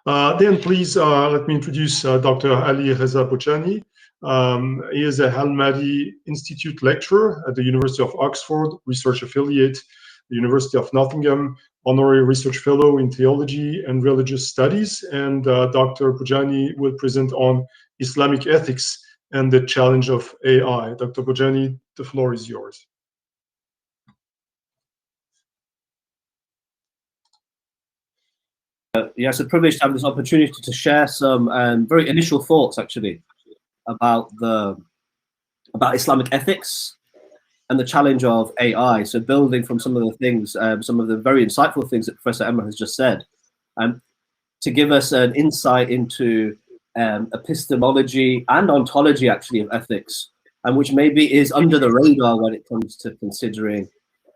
Then please let me introduce Dr. Ali-Reza Bhojani. He is a Al-Mahdi Institute lecturer at the University of Oxford, research affiliate, the University of Nottingham, honorary research fellow in theology and religious studies. And Dr. Bhojani will present on Islamic ethics and the challenge of AI. Dr. Bhojani, the floor is yours. Yeah, it's a privilege to have this opportunity to share some very initial thoughts, actually, about Islamic ethics and the challenge of AI. So building from some of the things, some of the very insightful things that Professor Emma has just said, to give us an insight into epistemology and ontology, actually, of ethics, and which maybe is under the radar when it comes to considering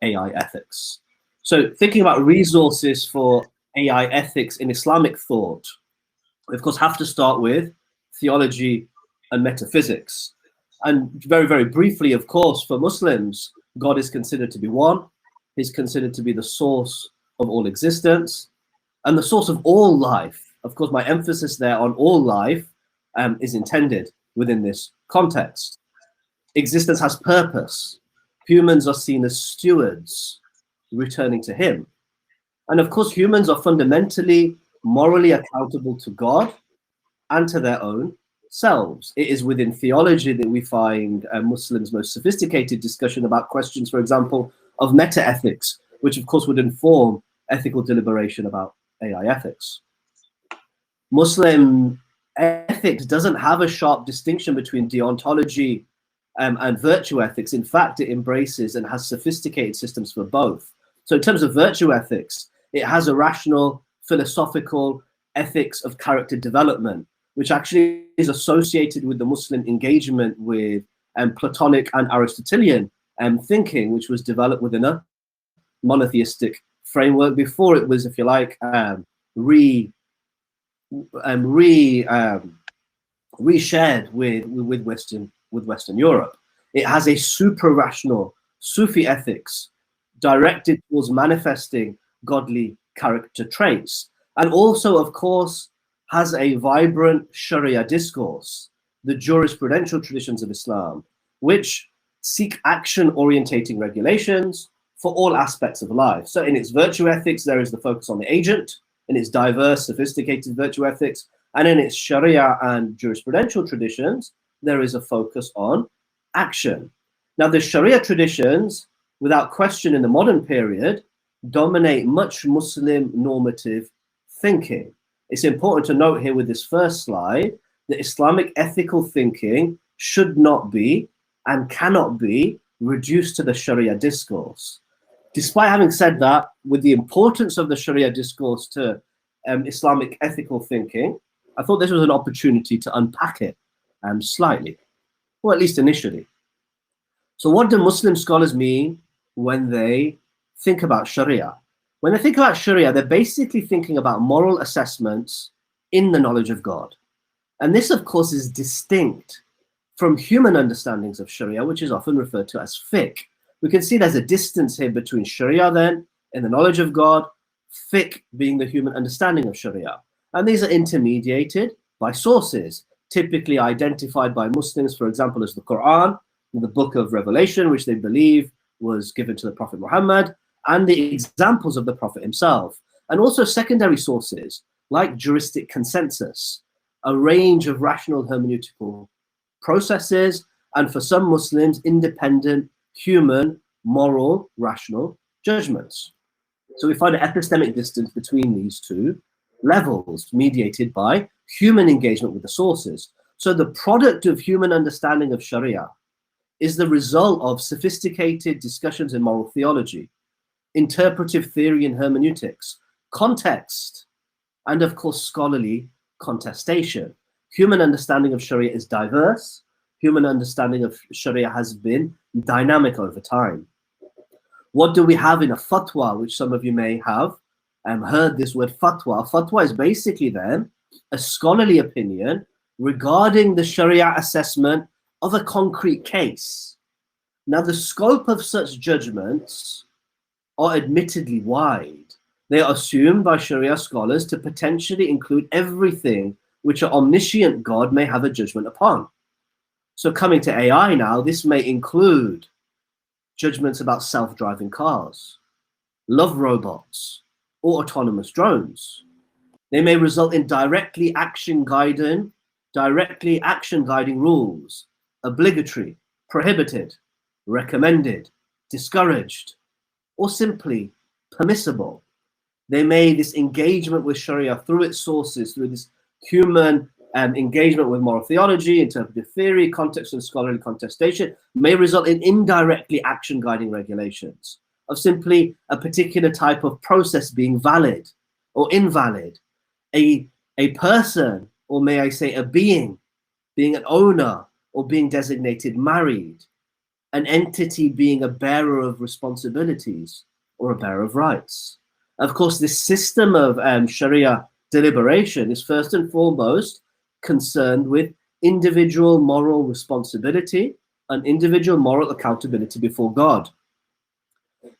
AI ethics. So thinking about resources for AI ethics in Islamic thought, we of course have to start with theology and metaphysics. And very, very briefly, of course, for Muslims, God is considered to be one. He's considered to be the source of all existence and the source of all life. Of course, my emphasis there on all life is intended within this context. Existence has purpose. Humans are seen as stewards returning to him. And of course, humans are fundamentally morally accountable to God and to their own selves. It is within theology that we find Muslims' most sophisticated discussion about questions, for example, of meta-ethics, which of course would inform ethical deliberation about AI ethics. Muslim ethics doesn't have a sharp distinction between deontology and virtue ethics. In fact, it embraces and has sophisticated systems for both. So in terms of virtue ethics, it has a rational, philosophical ethics of character development, which actually is associated with the Muslim engagement with Platonic and Aristotelian thinking, which was developed within a monotheistic framework before it was, if you like, reshared with Western Europe. It has a supra-rational Sufi ethics directed towards manifesting godly character traits, and also, of course, has a vibrant Sharia discourse, the jurisprudential traditions of Islam, which seek action-orientating regulations for all aspects of life. So in its virtue ethics, there is the focus on the agent, in its diverse, sophisticated virtue ethics, and in its Sharia and jurisprudential traditions, there is a focus on action. Now, the Sharia traditions, without question in the modern period, dominate much Muslim normative thinking. It's important to note here with this first slide that Islamic ethical thinking should not be and cannot be reduced to the Sharia discourse. Despite having said that, with the importance of the Sharia discourse to Islamic ethical thinking, I thought this was an opportunity to unpack it slightly, or at least initially. So what do Muslim scholars mean when they think about Sharia? When they think about Sharia, they're basically thinking about moral assessments in the knowledge of God. And this, of course, is distinct from human understandings of Sharia, which is often referred to as fiqh. We can see there's a distance here between Sharia then, in the knowledge of God, fiqh being the human understanding of Sharia. And these are intermediated by sources, typically identified by Muslims, for example, as the Quran, the book of Revelation, which they believe was given to the Prophet Muhammad, and the examples of the Prophet himself. And also secondary sources, like juristic consensus, a range of rational hermeneutical processes, and for some Muslims, independent, human, moral, rational judgments. So we find an epistemic distance between these two levels, mediated by human engagement with the sources. So the product of human understanding of Sharia is the result of sophisticated discussions in moral theology, interpretive theory and hermeneutics, context, and of course, scholarly contestation. Human understanding of Sharia is diverse. Human understanding of Sharia has been dynamic over time. What do we have in a fatwa, which some of you may have heard this word fatwa? A fatwa is basically then a scholarly opinion regarding the Sharia assessment of a concrete case. Now, the scope of such judgments are admittedly wide. They are assumed by Sharia scholars to potentially include everything which an omniscient God may have a judgment upon. So coming to AI now, this may include judgments about self-driving cars, love robots, or autonomous drones. They may result in directly action guiding rules, obligatory, prohibited, recommended, discouraged, or simply permissible. This engagement with Sharia through its sources, through this human engagement with moral theology, interpretive theory, context and scholarly contestation, may result in indirectly action guiding regulations of simply a particular type of process being valid or invalid, a person, or may I say a being an owner or being designated married, an entity being a bearer of responsibilities or a bearer of rights. Of course, this system of Sharia deliberation is first and foremost concerned with individual moral responsibility and individual moral accountability before God.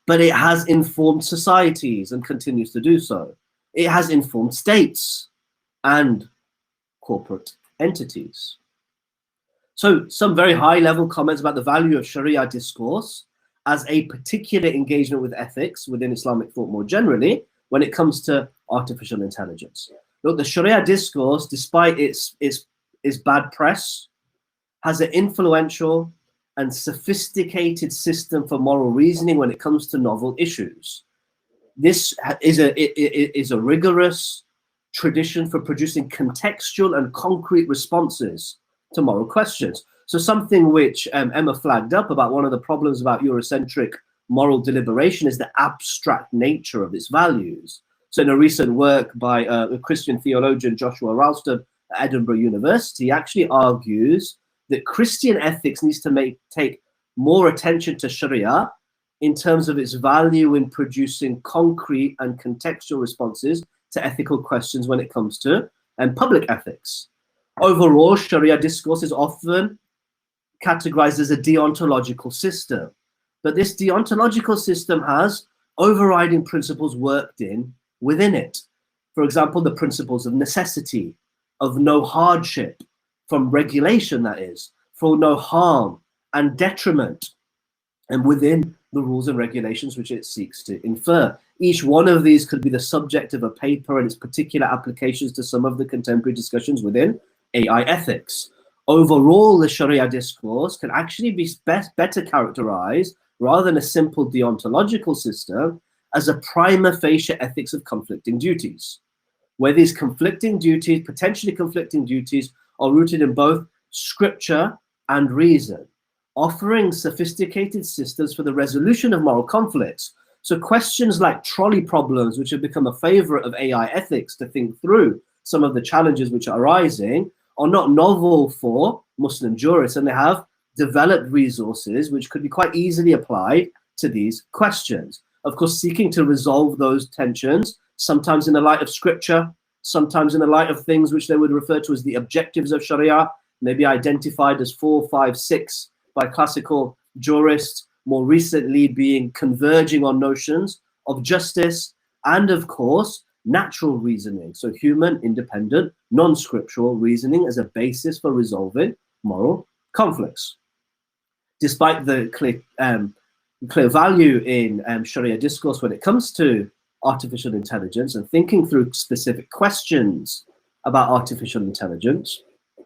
But it has informed societies and continues to do so. It has informed states and corporate entities. So some very high level comments about the value of Sharia discourse as a particular engagement with ethics within Islamic thought more generally when it comes to artificial intelligence. Look, the Sharia discourse, despite its bad press, has an influential and sophisticated system for moral reasoning when it comes to novel issues. This is a rigorous tradition for producing contextual and concrete responses to moral questions. So something which Emma flagged up about one of the problems about Eurocentric moral deliberation is the abstract nature of its values. So in a recent work by a Christian theologian, Joshua Ralston at Edinburgh University, actually argues that Christian ethics needs to take more attention to Sharia in terms of its value in producing concrete and contextual responses to ethical questions when it comes to public ethics. Overall, Sharia discourse is often categorized as a deontological system, but this deontological system has overriding principles worked in within it. For example, the principles of necessity, of no hardship, from regulation that is, for no harm and detriment, and within the rules and regulations which it seeks to infer. Each one of these could be the subject of a paper and its particular applications to some of the contemporary discussions within AI ethics. Overall, the Sharia discourse can actually be better characterized, rather than a simple deontological system, as a prima facie ethics of conflicting duties, where these potentially conflicting duties, are rooted in both scripture and reason, offering sophisticated systems for the resolution of moral conflicts. So questions like trolley problems, which have become a favorite of AI ethics to think through some of the challenges which are arising, are not novel for Muslim jurists, and they have developed resources which could be quite easily applied to these questions. Of course, seeking to resolve those tensions, sometimes in the light of scripture, sometimes in the light of things which they would refer to as the objectives of Sharia, maybe identified as 4, 5, 6 by classical jurists, more recently being converging on notions of justice and, of course, natural reasoning. So human, independent, non-scriptural reasoning as a basis for resolving moral conflicts. Despite the clear value in Sharia discourse when it comes to artificial intelligence and thinking through specific questions about artificial intelligence, I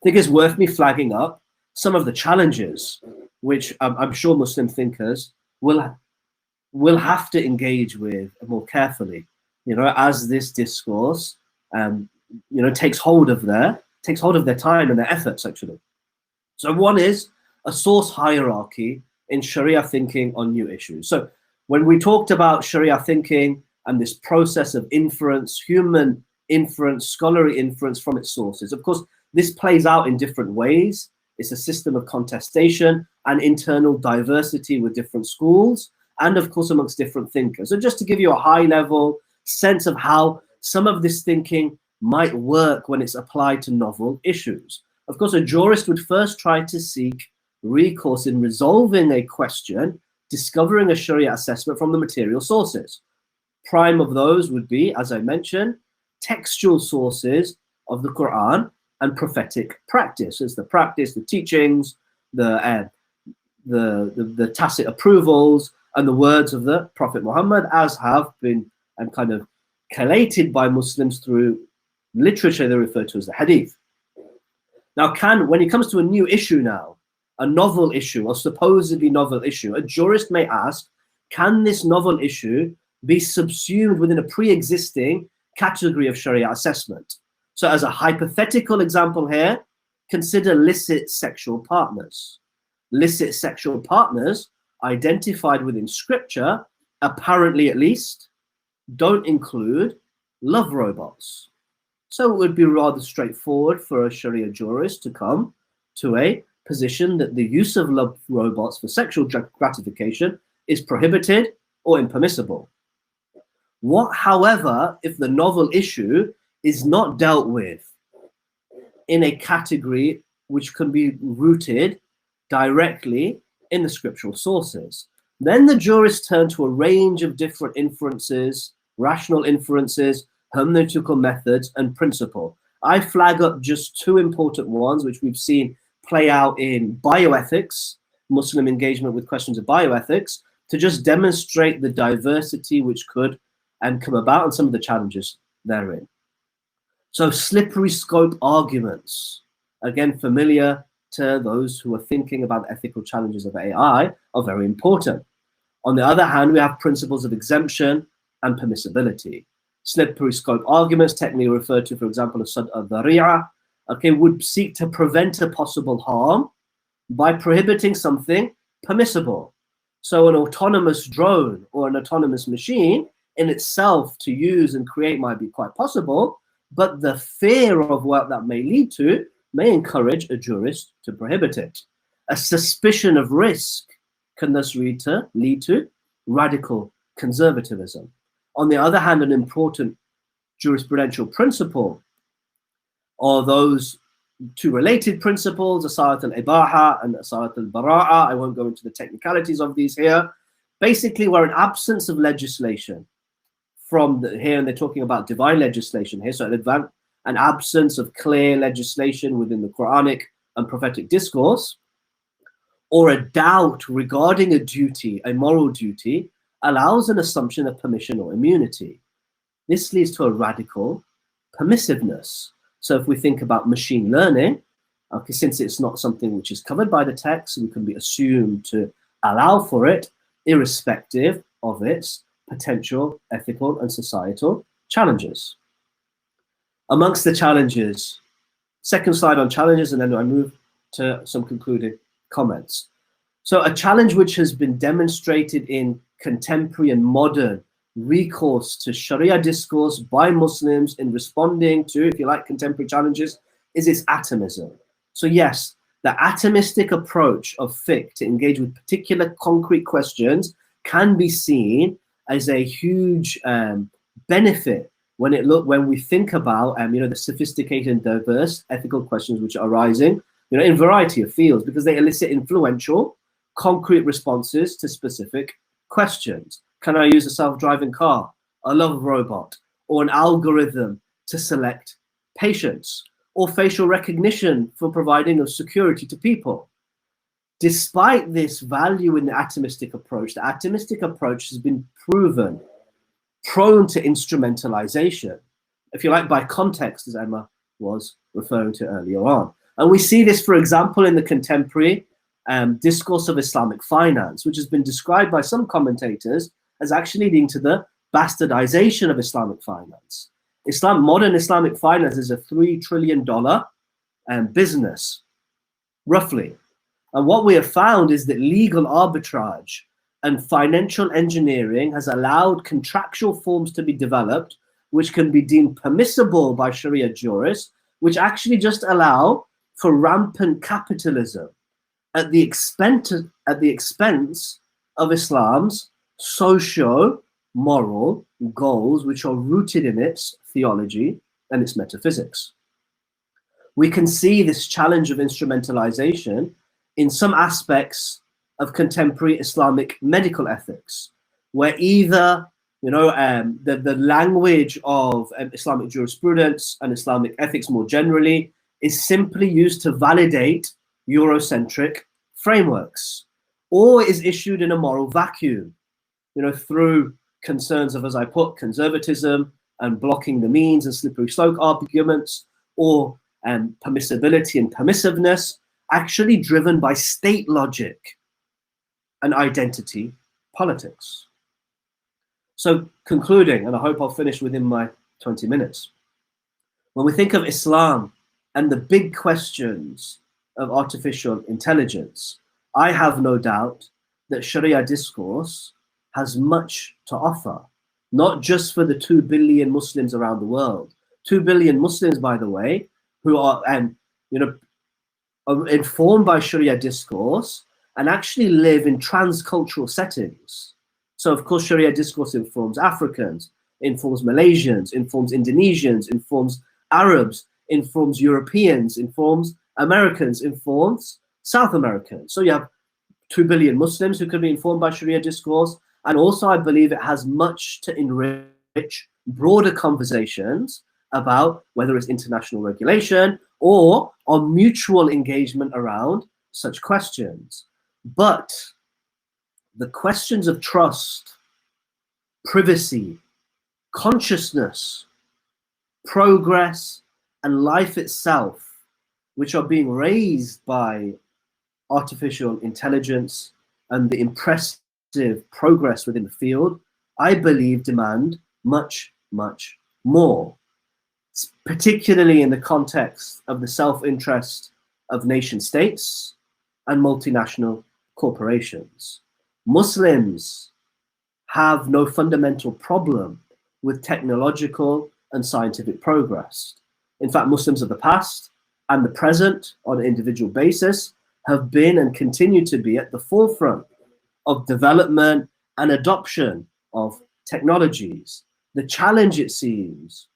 think it's worth me flagging up some of the challenges which I'm sure Muslim thinkers will have to engage with more carefully, as this discourse, takes hold of their time and their efforts, actually. So one is a source hierarchy in Sharia thinking on new issues. So when we talked about Sharia thinking and this process of inference, human inference, scholarly inference from its sources, of course, this plays out in different ways. It's a system of contestation and internal diversity with different schools, and of course amongst different thinkers. So just to give you a high level sense of how some of this thinking might work when it's applied to novel issues. Of course, a jurist would first try to seek recourse in resolving a question, discovering a Sharia assessment from the material sources. Prime of those would be, as I mentioned, textual sources of the Quran and prophetic practice. It's the practice, the teachings, the tacit approvals, and the words of the Prophet Muhammad, as have been kind of collated by Muslims through literature they refer to as the hadith. Now, when it comes to a new issue now, a novel issue, or supposedly novel issue, a jurist may ask, can this novel issue be subsumed within a pre-existing category of Sharia assessment? So as a hypothetical example here, consider licit sexual partners. Licit sexual partners identified within scripture, apparently at least, don't include love robots. So it would be rather straightforward for a Sharia jurist to come to a position that the use of love robots for sexual gratification is prohibited or impermissible. What, however, if the novel issue is not dealt with in a category which can be rooted directly in the scriptural sources? Then the jurists turn to a range of different inferences, rational inferences, hermeneutical methods, and principle. I flag up just two important ones, which we've seen play out in bioethics, Muslim engagement with questions of bioethics, to just demonstrate the diversity which could come about and some of the challenges therein. So slippery scope arguments, again, familiar to those who are thinking about ethical challenges of AI, are very important. On the other hand, we have principles of exemption and permissibility. Slippery scope arguments, technically referred to, for example, as Sadd al-Dhari'ah, would seek to prevent a possible harm by prohibiting something permissible. So an autonomous drone or an autonomous machine in itself to use and create might be quite possible, but the fear of what that may lead to may encourage a jurist to prohibit it. A suspicion of risk can thus lead to radical conservatism. On the other hand, an important jurisprudential principle are those two related principles, Asarat al-Ibaha and Asarat al-Bara'a. I won't go into the technicalities of these here. Basically, we're in absence of legislation here, and they're talking about divine legislation here, so an absence of clear legislation within the Quranic and prophetic discourse, or a doubt regarding a duty, a moral duty, allows an assumption of permission or immunity. This leads to a radical permissiveness. So if we think about machine learning, since it's not something which is covered by the text, we can be assumed to allow for it, irrespective of its potential ethical and societal challenges. Amongst the challenges, second slide on challenges, and then I move to some concluding comments. So a challenge which has been demonstrated in contemporary and modern recourse to Sharia discourse by Muslims in responding to, if you like, contemporary challenges is its atomism. So yes, the atomistic approach of fiqh to engage with particular concrete questions can be seen as a huge benefit when we think about the sophisticated and diverse ethical questions which are arising in a variety of fields, because they elicit influential, concrete responses to specific questions. Can I use a self-driving car, a love robot, or an algorithm to select patients, or facial recognition for providing of security to people? Despite this value in the atomistic approach has been proven prone to instrumentalization, if you like, by context, as Emma was referring to earlier on. And we see this, for example, in the contemporary discourse of Islamic finance, which has been described by some commentators as actually leading to the bastardization of Islamic finance. Modern Islamic finance is a $3 trillion business, roughly. And what we have found is that legal arbitrage and financial engineering has allowed contractual forms to be developed, which can be deemed permissible by Sharia jurists, which actually just allow for rampant capitalism at the expense of Islam's socio-moral goals, which are rooted in its theology and its metaphysics. We can see this challenge of instrumentalization in some aspects of contemporary Islamic medical ethics, where either The language of Islamic jurisprudence and Islamic ethics more generally is simply used to validate Eurocentric frameworks, or is issued in a moral vacuum, through concerns of, as I put, conservatism and blocking the means and slippery slope arguments, or permissibility and permissiveness, actually driven by state logic and identity politics. So concluding, and I hope I'll finish within my 20 minutes, when we think of Islam and the big questions of artificial intelligence, I have no doubt that Sharia discourse has much to offer, not just for the 2 billion Muslims around the world. 2 billion Muslims, by the way, who are, are informed by Sharia discourse and actually live in transcultural settings. So, of course, Sharia discourse informs Africans, informs Malaysians, informs Indonesians, informs Arabs, informs Europeans, informs Americans, informs South Americans. So you have 2 billion Muslims who can be informed by Sharia discourse. And also, I believe it has much to enrich broader conversations about whether it's international regulation or on mutual engagement around such questions. But the questions of trust, privacy, consciousness, progress, and life itself, which are being raised by artificial intelligence and the impressive progress within the field, I believe demand much, much more, particularly in the context of the self-interest of nation states and multinational corporations. Muslims have no fundamental problem with technological and scientific progress. In fact, Muslims of the past and the present, on an individual basis, have been and continue to be at the forefront of development and adoption of technologies. The challenge, it seems,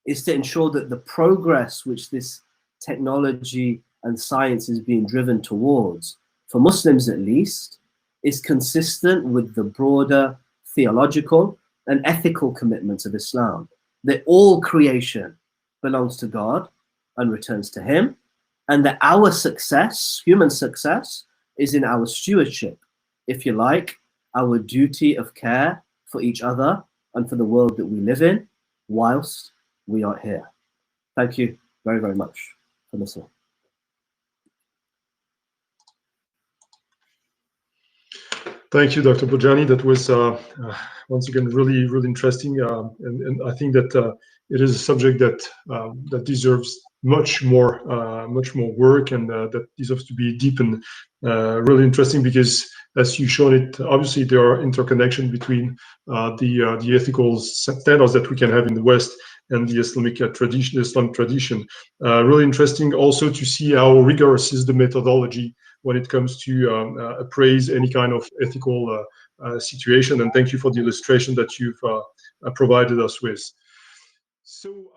is to ensure that the progress which this technology and science is being driven towards, for Muslims at least, is consistent with the broader theological and ethical commitments of Islam, that all creation belongs to God and returns to Him, and that our success, human success, is in our stewardship, if you like, our duty of care for each other and for the world that we live in whilst we are here. Thank you very, very much for listening. Thank you, Dr. Bhojani. That was once again really, really interesting, and I think that it is a subject that that deserves much more work, and that deserves to be deep and really interesting, because as you showed it, obviously there are interconnection between the ethical standards that we can have in the West and the Islamic tradition, the Islamic tradition. Really interesting also to see how rigorous is the methodology when it comes to appraise any kind of ethical situation. And thank you for the illustration that you've provided us with. So.